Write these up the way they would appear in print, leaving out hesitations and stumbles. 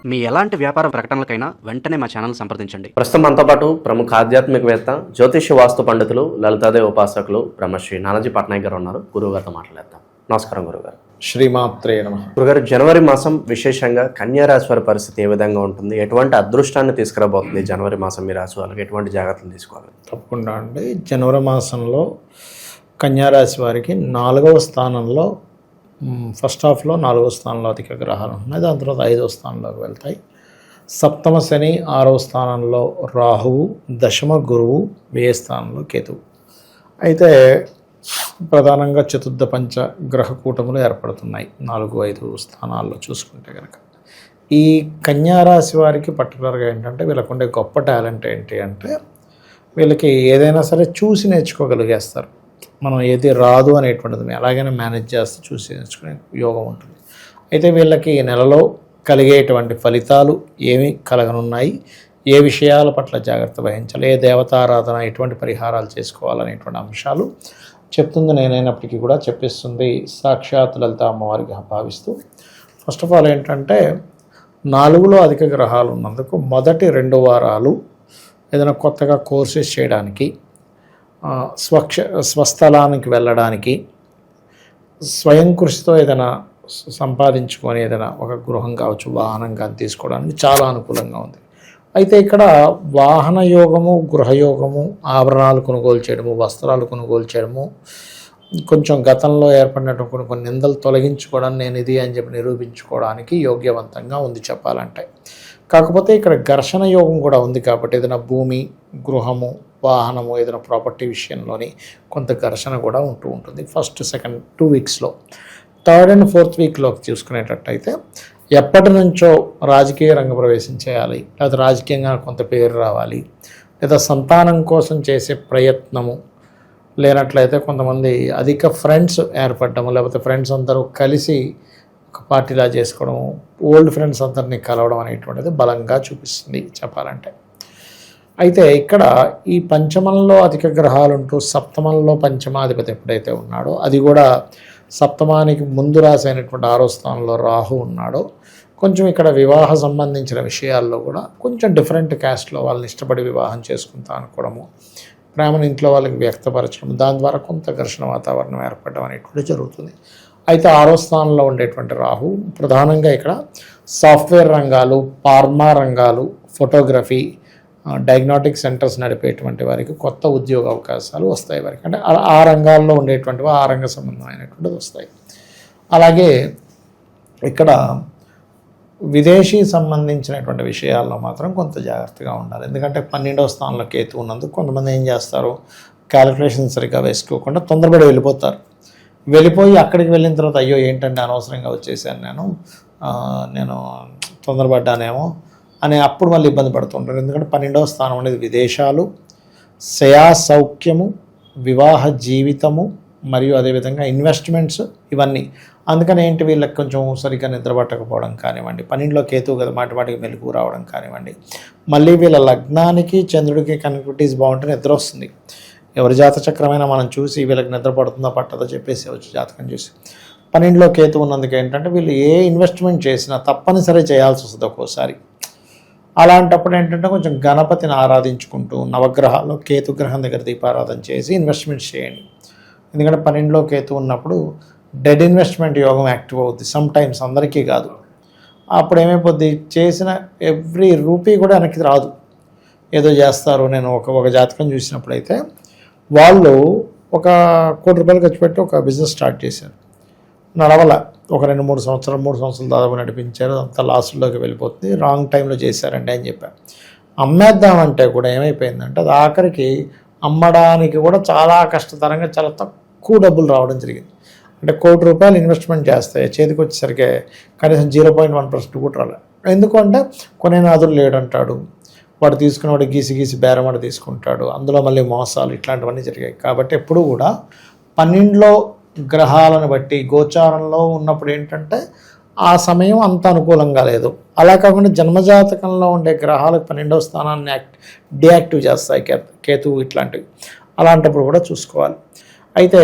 మీ ఎలాంటి వ్యాపార ప్రకటనలకైనా వెంటనే మా ఛానల్ సంప్రదించండి. ప్రస్తుతం మనతో పాటు ప్రముఖ ఆధ్యాత్మికవేత్త, జ్యోతిష్య వాస్తు పండితులు, లలితాదేవి ఉపాసకులు బ్రహ్మశ్రీ నానాజీ పట్నాయక్ గారు ఉన్నారు. గురువుగారితో మాట్లాడేద్దాం. నమస్కారం గురుగారు. శ్రీమాత్రే నమః. గురుగారు, జనవరి మాసం విశేషంగా కన్యా రాశి వారి పరిస్థితి ఏ విధంగా ఉంటుంది? ఎటువంటి అదృష్టాన్ని తీసుకురాబోతుంది జనవరి మాసం? మీ రాశి వాళ్ళకి ఎటువంటి జాగ్రత్తలు తీసుకోవాలి? తప్పకుండా అండి. జనవరి మాసంలో కన్యారాశి వారికి 4వ స్థానంలో ఫస్ట్ హాఫ్లో 4వ స్థానంలో అధిక గ్రహాలు ఉన్నాయి. దాని తర్వాత 5వ స్థానంలోకి వెళ్తాయి. సప్తమ శని 6వ స్థానంలో రాహువు, దశమ గురువు, వ్యయ స్థానంలో కేతువు. అయితే ప్రధానంగా చతుర్థ పంచ గ్రహ కూటములు ఏర్పడుతున్నాయి 4-5 స్థానాల్లో చూసుకుంటే కనుక. ఈ కన్యారాశి వారికి పర్టికులర్గా ఏంటంటే వీళ్ళకు ఉండే గొప్ప టాలెంట్ ఏంటి అంటే వీళ్ళకి ఏదైనా సరే చూసి నేర్చుకోగలిగేస్తారు. మనం ఏది రాదు అనేటువంటిది ఎలాగైనా మేనేజ్ చేస్తే చూసి నేర్చుకునే యోగం ఉంటుంది. అయితే వీళ్ళకి ఈ నెలలో కలిగేటువంటి ఫలితాలు ఏమి కలగనున్నాయి, ఏ విషయాల పట్ల జాగ్రత్త వహించాలి, ఏ దేవతారాధన, ఎటువంటి పరిహారాలు చేసుకోవాలనేటువంటి అంశాలు చెప్తుంది నేనైనప్పటికీ కూడా చెప్పిస్తుంది సాక్షాత్ లలిత అమ్మవారిగా భావిస్తూ. ఫస్ట్ ఆఫ్ ఆల్ ఏంటంటే 4లో అధిక గ్రహాలు ఉన్నందుకు మొదటి 2 వారాలు ఏదైనా కొత్తగా కోర్సెస్ చేయడానికి, స్వస్థలానికి వెళ్ళడానికి, స్వయం కృషితో ఏదైనా సంపాదించుకొని ఏదైనా ఒక గృహం కావచ్చు, వాహనం కానీ తీసుకోవడానికి చాలా అనుకూలంగా ఉంది. అయితే ఇక్కడ వాహన యోగము, గృహయోగము, ఆభరణాలు కొనుగోలు చేయడము, వస్త్రాలు కొనుగోలు చేయడము, కొంచెం గతంలో ఏర్పడినటువంటి కొన్ని నిందలు తొలగించుకోవడం, నేను ఇది అని చెప్పి నిరూపించుకోవడానికి యోగ్యవంతంగా ఉంది చెప్పాలంటే. కాకపోతే ఇక్కడ ఘర్షణ యోగం కూడా ఉంది కాబట్టి ఏదైనా భూమి, గృహము, వాహనము, ఏదైనా ప్రాపర్టీ విషయంలోని కొంత ఘర్షణ కూడా ఉంటూ ఉంటుంది first second 2 వీక్స్లో. 3rd and 4th వీక్లోకి చూసుకునేటట్టయితే ఎప్పటి నుంచో రాజకీయ రంగ ప్రవేశం చేయాలి, లేదా రాజకీయంగా కొంత పేరు రావాలి, లేదా సంతానం కోసం చేసే ప్రయత్నము, లేనట్లయితే కొంతమంది అధిక ఫ్రెండ్స్ ఏర్పడము, లేకపోతే ఫ్రెండ్స్ అందరూ కలిసి ఒక పార్టీలా చేసుకోవడము, ఓల్డ్ ఫ్రెండ్స్ అందరినీ కలవడం అనేటువంటిది బలంగా చూపిస్తుంది చెప్పాలంటే. అయితే ఇక్కడ ఈ పంచమంలో అధిక గ్రహాలు ఉంటూ సప్తమంలో పంచమాధిపతి ఎప్పుడైతే ఉన్నాడో, అది కూడా సప్తమానికి ముందు రాశి అయినటువంటి 6వ స్థానంలో రాహు ఉన్నాడో, కొంచెం ఇక్కడ వివాహ సంబంధించిన విషయాల్లో కూడా కొంచెం డిఫరెంట్ క్యాస్ట్లో వాళ్ళని ఇష్టపడి వివాహం చేసుకుంటా అనుకోవడము, ప్రేమను ఇంట్లో వాళ్ళకి వ్యక్తపరచడం, దాని ద్వారా కొంత ఘర్షణ వాతావరణం ఏర్పడడం అనేటువంటి జరుగుతుంది. అయితే 6వ స్థానంలో ఉండేటువంటి రాహు ప్రధానంగా ఇక్కడ సాఫ్ట్వేర్ రంగాలు, ఫార్మా రంగాలు, ఫోటోగ్రఫీ, డయాగ్నోటిక్ సెంటర్స్ నడిపేటువంటి వారికి కొత్త ఉద్యోగ అవకాశాలు వస్తాయి వారికి. అంటే ఆ రంగాల్లో ఉండేటువంటివి ఆ రంగ సంబంధమైనటువంటివి వస్తాయి. అలాగే ఇక్కడ విదేశీ సంబంధించినటువంటి విషయాల్లో మాత్రం కొంత జాగ్రత్తగా ఉండాలి. ఎందుకంటే 12వ స్థానంలో కేతు ఉన్నందుకు కొంతమంది ఏం చేస్తారు, క్యాలిక్యులేషన్ సరిగ్గా వేసుకోకుండా తొందరపడి వెళ్ళిపోయి అక్కడికి వెళ్ళిన తర్వాత అయ్యో ఏంటంటే అనవసరంగా వచ్చేసాను నేను తొందరపడ్డానేమో అని అప్పుడు మళ్ళీ ఇబ్బంది పడుతుంటారు. ఎందుకంటే 12వ స్థానం అనేది విదేశాలు, శయా సౌఖ్యము, వివాహ జీవితము, మరియు అదేవిధంగా ఇన్వెస్ట్మెంట్స్, ఇవన్నీ. అందుకని ఏంటి వీళ్ళకి కొంచెం సరిగ్గా నిద్రపట్టకపోవడం కానివ్వండి, 12లో కేతువు కదా మాటికి మెలకు రావడం కానివ్వండి, మళ్ళీ వీళ్ళ లగ్నానికి చంద్రుడికి కనెక్టివిటీస్ బాగుంటే నిద్ర వస్తుంది. ఎవరి జాతచక్రమైనా మనం చూసి వీళ్ళకి నిద్ర పడుతుందా పట్టదో చెప్పేసి వచ్చి జాతకం చూసి. 12లో కేతు ఉన్నందుకు ఏంటంటే వీళ్ళు ఏ ఇన్వెస్ట్మెంట్ చేసినా తప్పనిసరి చేయాల్సి వస్తుంది ఒక్కోసారి. అలాంటప్పుడు ఏంటంటే కొంచెం గణపతిని ఆరాధించుకుంటూ నవగ్రహాల్లో కేతు గ్రహం దగ్గర దీపారాధన చేసి ఇన్వెస్ట్మెంట్స్ చేయండి. ఎందుకంటే 12లో కేతు ఉన్నప్పుడు డెడ్ ఇన్వెస్ట్మెంట్ యోగం యాక్టివ్ అవుద్ది సమ్ టైమ్స్, అందరికీ కాదు. అప్పుడు ఏమైపోద్ది, చేసిన ఎవ్రీ రూపీ కూడా వెనక్కి రాదు, ఏదో చేస్తారు. నేను ఒక జాతకం చూసినప్పుడైతే వాళ్ళు ఒక ₹1 కోటి ఖర్చు పెట్టి ఒక బిజినెస్ స్టార్ట్ చేశారు, నడవల. ఒక 2-3 సంవత్సరాలు దాదాపు నడిపించారు, అంత లాస్లోకి వెళ్ళిపోతుంది. రాంగ్ టైంలో చేశారండి అని చెప్పారు. అమ్మేద్దామంటే కూడా ఏమైపోయిందంటే అది ఆఖరికి అమ్మడానికి కూడా చాలా కష్టతరంగా, చాలా తక్కువ డబ్బులు రావడం జరిగింది. అంటే ₹1 కోటి ఇన్వెస్ట్మెంట్ చేస్తే చేతికి వచ్చేసరికి కనీసం 0.1% కూడా రాలేదు. ఎందుకంటే కొనేనాదులు లేడంటాడు, వాడు తీసుకున్నవాడు గీసి బేరమాడ తీసుకుంటాడు, అందులో మళ్ళీ మోసాలు, ఇట్లాంటివన్నీ జరిగాయి. కాబట్టి ఎప్పుడు కూడా 12లో గ్రహాలను బట్టి గోచారంలో ఉన్నప్పుడు ఏంటంటే ఆ సమయం అంత అనుకూలంగా లేదు. అలా కాకుండా జన్మజాతకంలో ఉండే గ్రహాలకు 12వ స్థానాన్ని డియాక్టివ్ చేస్తాయి కేతువు ఇట్లాంటివి. అలాంటప్పుడు కూడా చూసుకోవాలి. అయితే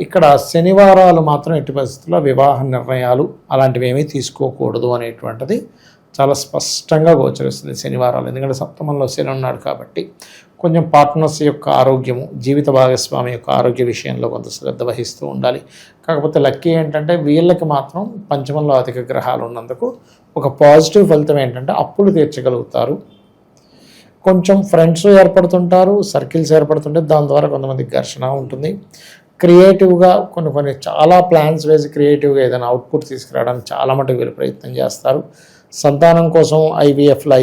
ఇక్కడ శనివారాలు మాత్రం ఎట్టి పరిస్థితుల్లో వివాహ నిర్ణయాలు అలాంటివి ఏమీ తీసుకోకూడదు అనేటువంటిది చాలా స్పష్టంగా గోచరిస్తుంది శనివారాలు. ఎందుకంటే సప్తమంలో శని ఉన్నాడు కాబట్టి కొంచెం పార్ట్నర్స్ యొక్క ఆరోగ్యము, జీవిత భాగస్వామి యొక్క ఆరోగ్య విషయంలో కొంత శ్రద్ధ వహిస్తూ ఉండాలి. కాకపోతే లక్కీ ఏంటంటే వీళ్ళకి మాత్రం పంచమంలో అధిక గ్రహాలు ఉన్నందుకు ఒక పాజిటివ్ ఫలితం ఏంటంటే అప్పులు తీర్చగలుగుతారు. కొంచెం ఫ్రెండ్స్ ఏర్పడుతుంటారు, సర్కిల్స్ ఏర్పడుతుంటే దాని ద్వారా కొంతమంది ఘర్షణ ఉంటుంది. క్రియేటివ్గా కొన్ని చాలా ప్లాన్స్ వేసి క్రియేటివ్గా ఏదైనా అవుట్పుట్ తీసుకురావడానికి చాలా మటుకు వీళ్ళు ప్రయత్నం చేస్తారు. సంతానం కోసం ఐవీఎఫ్లు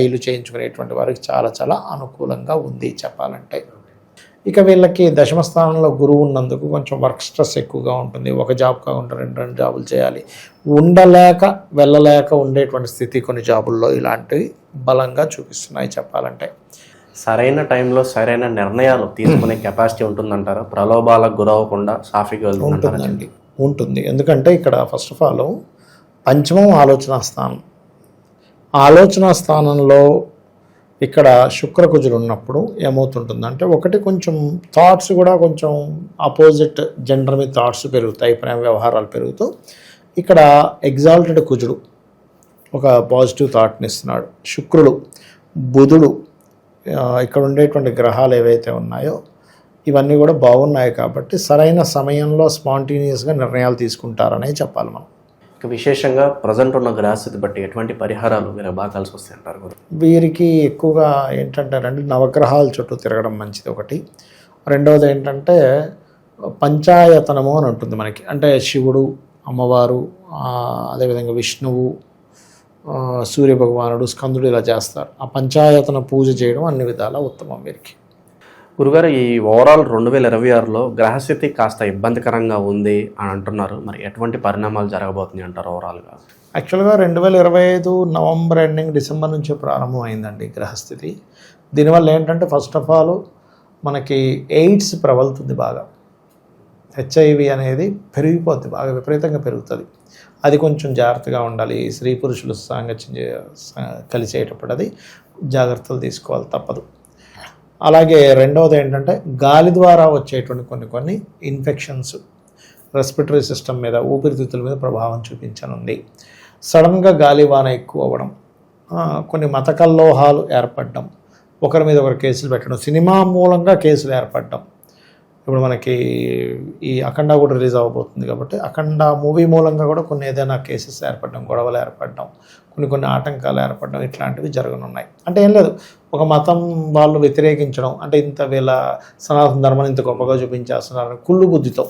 ఐలు చేయించుకునేటువంటి వారికి చాలా చాలా అనుకూలంగా ఉంది చెప్పాలంటే. ఇక వీళ్ళకి దశమ స్థానంలో గురువు ఉన్నందుకు కొంచెం వర్క్ స్ట్రెస్ ఎక్కువగా ఉంటుంది. ఒక జాబ్ కాకుండా రెండు జాబులు చేయాలి, ఉండలేక వెళ్ళలేక ఉండేటువంటి స్థితి కొన్ని జాబుల్లో ఇలాంటివి బలంగా చూపిస్తున్నాయి చెప్పాలంటే. సరైన టైంలో సరైన నిర్ణయాలు తీసుకునే కెపాసిటీ ఉంటుందంటారా? ప్రలోభాలకు గురవ్వకుండా సాఫీగా ఉంటుందండి, ఉంటుంది. ఎందుకంటే ఇక్కడ ఫస్ట్ ఆఫ్ ఆల్ పంచమం ఆలోచనా స్థానం. ఆలోచనా స్థానంలో ఇక్కడ శుక్రకుజులు ఉన్నప్పుడు ఏమవుతుంటుందంటే ఒకటి కొంచెం థాట్స్ కూడా కొంచెం ఆపోజిట్ జెండర్ మీద థాట్స్ పెరుగుతాయి, ప్రేమ వ్యవహారాలు పెరుగుతూ ఇక్కడ ఎగ్జాల్టెడ్ కుజుడు ఒక పాజిటివ్ థాట్ని ఇస్తున్నాడు. శుక్రుడు, బుధుడు, ఇక్కడ ఉండేటువంటి గ్రహాలు ఏవైతే ఉన్నాయో ఇవన్నీ కూడా బాగున్నాయి కాబట్టి సరైన సమయంలో స్పాంటేనియస్గా నిర్ణయాలు తీసుకుంటారనే చెప్పాలి మనం. ఇక విశేషంగా ప్రజెంట్ ఉన్న గ్రహస్థితి బట్టి ఎటువంటి పరిహారాలు మీరు బాగా కలిసి వస్తాయి అంటారు గురు? వీరికి ఎక్కువగా ఏంటంటే నవగ్రహాల చుట్టూ తిరగడం మంచిది ఒకటి. రెండవది ఏంటంటే పంచాయతనము అని ఉంటుంది మనకి, అంటే శివుడు, అమ్మవారు, అదేవిధంగా విష్ణువు, సూర్యభగవానుడు, స్కందుడు ఇలా చేస్తారు. ఆ పంచాయతన పూజ చేయడం అన్ని విధాలా ఉత్తమం వీరికి. గురుగారు, ఈ ఓవరాల్ 2026లో గ్రహస్థితి కాస్త ఇబ్బందికరంగా ఉంది అని అంటున్నారు. మరి ఎటువంటి పరిణామాలు జరగబోతున్నాయి అంటారు ఓవరాల్గా? యాక్చువల్గా 2025 నవంబర్ ఎండింగ్ డిసెంబర్ నుంచే ప్రారంభం అయిందండి గ్రహస్థితి. దీనివల్ల ఏంటంటే ఫస్ట్ ఆఫ్ ఆల్ మనకి ఎయిడ్స్ ప్రబలుతుంది బాగా, హెచ్ఐవి అనేది పెరిగిపోద్ది, బాగా విపరీతంగా పెరుగుతుంది. అది కొంచెం జాగ్రత్తగా ఉండాలి. స్త్రీ పురుషులు సాంగత్యం కలిసేటప్పుడు అది జాగ్రత్తలు తీసుకోవాలి, తప్పదు. అలాగే రెండవది ఏంటంటే గాలి ద్వారా వచ్చేటువంటి కొన్ని ఇన్ఫెక్షన్స్ రెస్పిటరీ సిస్టమ్ మీద, ఊపిరితిత్తుల మీద ప్రభావం చూపించనుంది. సడన్గా గాలివాన ఎక్కువ అవ్వడం, కొన్ని మత కల్లోహాలు ఏర్పడడం, ఒకరి మీద ఒకరు కేసులు పెట్టడం, సినిమా మూలంగా కేసులు ఏర్పడడం. ఇప్పుడు మనకి ఈ అఖండ కూడా రిలీజ్ అవ్వబోతుంది కాబట్టి అఖండ మూవీ మూలంగా కూడా కొన్ని ఏదైనా కేసెస్ ఏర్పడడం, గొడవలు ఏర్పడడం, కొన్ని ఆటంకాలు ఏర్పడడం, ఇట్లాంటివి జరగనున్నాయి. అంటే ఏం లేదు, ఒక మతం వాళ్ళు వ్యతిరేకించడం, అంటే ఇంత వీళ్ళ సనాతన ధర్మాన్ని ఇంత గొప్పగా చూపించేస్తున్నారని కుళ్ళు బుద్ధితో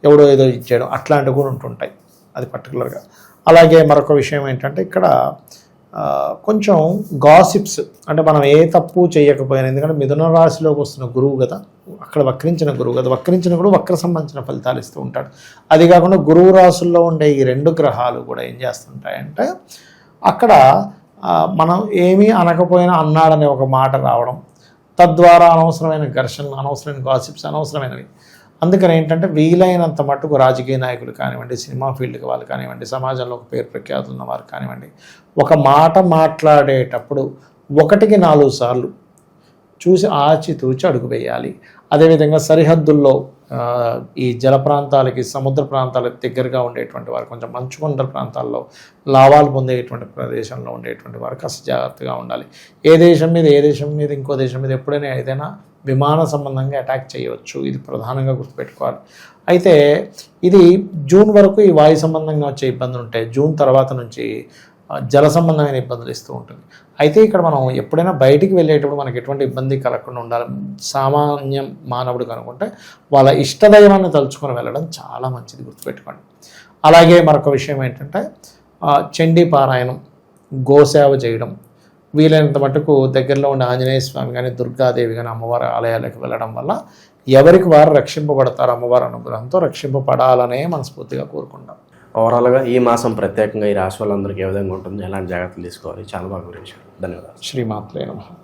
ఎవడో ఏదో ఇచ్చేయడం, అట్లాంటివి కూడా ఉంటుంటాయి. అది పర్టికులర్గా. అలాగే మరొక విషయం ఏంటంటే ఇక్కడ కొంచెం గాసిప్స్, అంటే మనం ఏ తప్పు చేయకపోయినా, ఎందుకంటే మిథున రాశిలోకి వస్తున్న గురువు కదా, అక్కడ వక్రించిన గురువు కదా, వక్రించిన కూడా వక్ర సంబంధించిన ఫలితాలు ఇస్తూ ఉంటాడు. అది కాకుండా గురువు రాశుల్లో ఉండే ఈ రెండు గ్రహాలు కూడా ఏం చేస్తుంటాయంటే అక్కడ మనం ఏమీ అనకపోయినా అన్నాడనే ఒక మాట రావడం, తద్వారా అనవసరమైన ఘర్షణలు, అనవసరమైన గాసిప్స్, అనవసరమైనవి. అందుకని ఏంటంటే వీలైనంత మట్టుకు రాజకీయ నాయకులు కానివ్వండి, సినిమా ఫీల్డ్కి వాళ్ళు కానివ్వండి, సమాజంలో ఒక పేరు ప్రఖ్యాతులు ఉన్న వారు కానివ్వండి, ఒక మాట మాట్లాడేటప్పుడు 1కి 4 సార్లు చూసి ఆచితూచి అడుగు వేయాలి. అదేవిధంగా సరిహద్దుల్లో ఈ జల ప్రాంతాలకి, సముద్ర ప్రాంతాలకు దగ్గరగా ఉండేటువంటి వారు, కొంచెం మంచుకొండల ప్రాంతాల్లో లాభాలు పొందేటువంటి ప్రదేశంలో ఉండేటువంటి వారు కాస్త జాగ్రత్తగా ఉండాలి. ఏ దేశం మీద ఇంకో దేశం మీద ఎప్పుడైనా ఏదైనా విమాన సంబంధంగా అటాక్ చేయవచ్చు, ఇది ప్రధానంగా గుర్తుపెట్టుకోవాలి. అయితే ఇది జూన్ వరకు ఈ వాయు సంబంధంగా వచ్చే ఇబ్బందులు ఉంటాయి. జూన్ తర్వాత నుంచి జల సంబంధమైన ఇబ్బందులు ఇస్తూ ఉంటుంది. అయితే ఇక్కడ మనం ఎప్పుడైనా బయటికి వెళ్ళేటప్పుడు మనకి ఎటువంటి ఇబ్బంది కలగకుండా ఉండాలి. సామాన్య మానవుడు కనుకుంటే వాళ్ళ ఇష్టదైవాన్ని తలుచుకొని వెళ్ళడం చాలా మంచిది, గుర్తుపెట్టుకోండి. అలాగే మరొక విషయం ఏంటంటే చండీ పారాయణం, గోసేవ చేయడం, వీలైనంత మటుకు దగ్గరలో ఉండే ఆంజనేయ స్వామి కానీ, దుర్గాదేవి కానీ అమ్మవారి ఆలయాలకు వెళ్ళడం వల్ల ఎవరికి వారు రక్షింపబడతారు, అమ్మవారి అనుగ్రహంతో రక్షింపబడాలనే మనస్ఫూర్తిగా కోరుకుంటాం. ఓవరాల్గా ఈ మాసం ప్రత్యేకంగా ఈ రాశి వాళ్ళందరికీ ఏ విధంగా ఉంటుంది, ఎలాంటి జాగ్రత్తలు తీసుకోవాలి, చాలా బాగా వివరించారు. ధన్యవాదాలు. శ్రీమాత్రే నమః.